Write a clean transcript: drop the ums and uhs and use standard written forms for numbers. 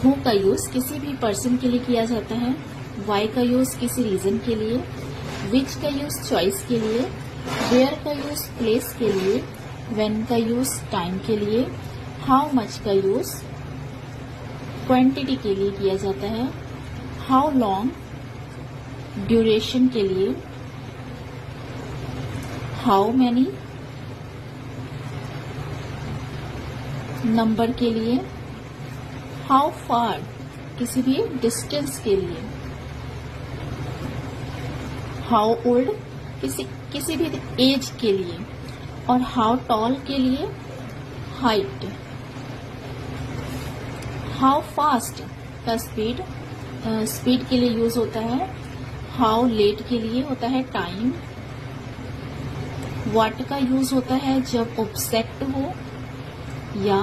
Who का use किसी भी पर्सन के लिए किया जाता है, वाई का यूज किसी रीजन के लिए, विच का यूज चॉइस के लिए, वेयर का यूज प्लेस के लिए, व्हेन का यूज टाइम के लिए, हाउ मच का यूज क्वांटिटी के लिए किया जाता है, हाउ लॉन्ग ड्यूरेशन के लिए, हाउ मैनी नंबर के लिए, हाउ फार किसी भी डिस्टेंस के लिए, हाउ ओल्ड किसी भी एज के लिए, और हाउ टॉल के लिए हाइट। हाउ फास्ट का स्पीड के लिए यूज होता है, हाउ लेट के लिए होता है टाइम, व्हाट का यूज होता है जब ऑब्जेक्ट हो या